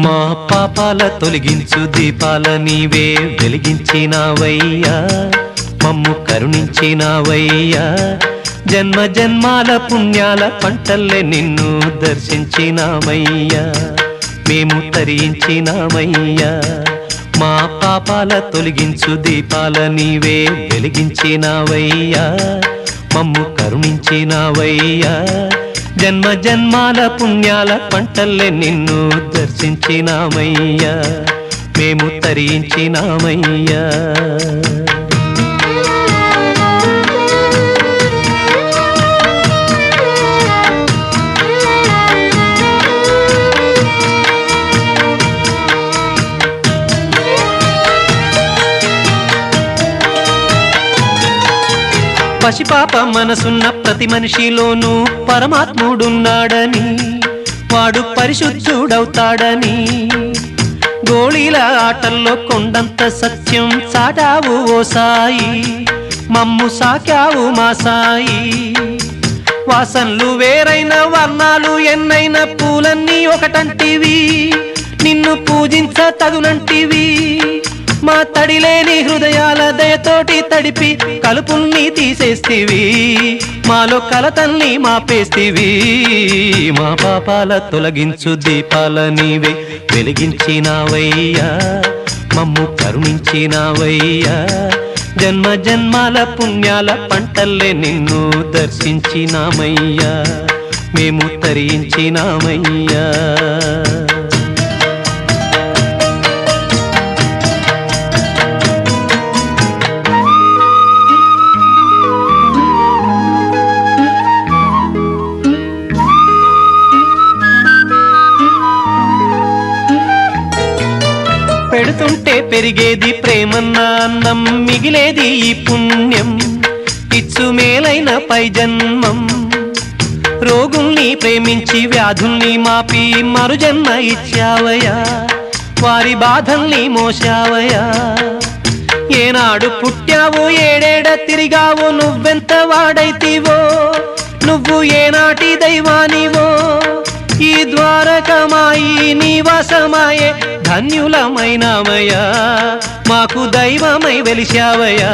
మా పాపాల తొలగించు దీపాల నీవే వెలిగించినావయ్యా, మమ్ము కరుణించినావయ్యా. జన్మ జన్మాల పుణ్యాల పంటల్లే నిన్ను దర్శించినామయ్యా, మేము తరించినామయ్యా. మా పాపాల తొలగించు దీపాల నీవే వెలిగించినావయ్యా, మమ్ము కరుణించినావయ్యా. జన్మ జన్మాల పుణ్యాల పంటల్లే నిన్ను దర్శించినామయ్యా, మేము తరించినామయ్యా. పసిపాప మనసున్న ప్రతి మనిషిలోనూ పరమాత్ముడున్నాడని, వాడు పరిశుద్ధుడవుతాడని. గోళీల ఆటల్లో కొండంత సత్యం చాటావు ఓ సాయి, మమ్ము సాకావు మా సాయి. వాసనలు వేరైన వర్ణాలు ఎన్నైన పూలన్నీ ఒకటంటివి, నిన్ను పూజించ తగునంటివి. మా తడిలేని హృదయాల దయతోటి తడిపి కలుపుల్ని తీసేస్తివి, మాలో కలతల్ని మాపేస్తివి. మా పాపాల తొలగించు దీపాల నీవే వెలిగించినావయ్యా, మమ్ము కరుణించినావయ్యా. జన్మ జన్మాల పుణ్యాల పంటల్లే నిన్ను దర్శించినామయ్యా, మేము తరించినామయ్యా. పెడుతుంటే పెరిగేది ప్రేమన్న అన్నం, మిగిలేది ఈ పుణ్యం ఇచ్చు మేలైన పై జన్మం. రోగుల్ని ప్రేమించి వ్యాధుల్ని మాపి మరు జన్మ ఇచ్చావయ్యా, వారి బాధల్ని మోసావయ్యా. ఏనాడు పుట్టావు ఏడేడ తిరిగావు, నువ్వెంత వాడైతివో, నువ్వు ఏనాటి దైవానివో. ఈ ద్వారకమాయి నివాసమాయే ధన్యులమైనామయ్యా, మాకు దైవమై వెలిశావయ్యా.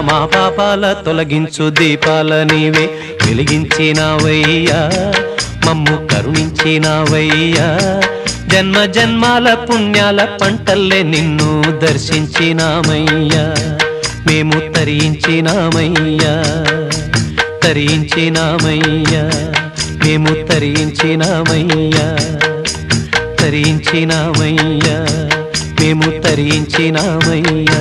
మా పాపాల తొలగించు దీపాల నీవే వెలిగించినావయ్యా, మమ్ము కరుణించినావయ్యా. జన్మ జన్మాల పుణ్యాల పంటల్లే నిన్ను దర్శించినామయ్యా, మేము తరించినామయ్యా, తరించినామయ్యా. మేము తరించినామయ్యా, తరించినామయ్యా. మేము తరించినామయ్యా.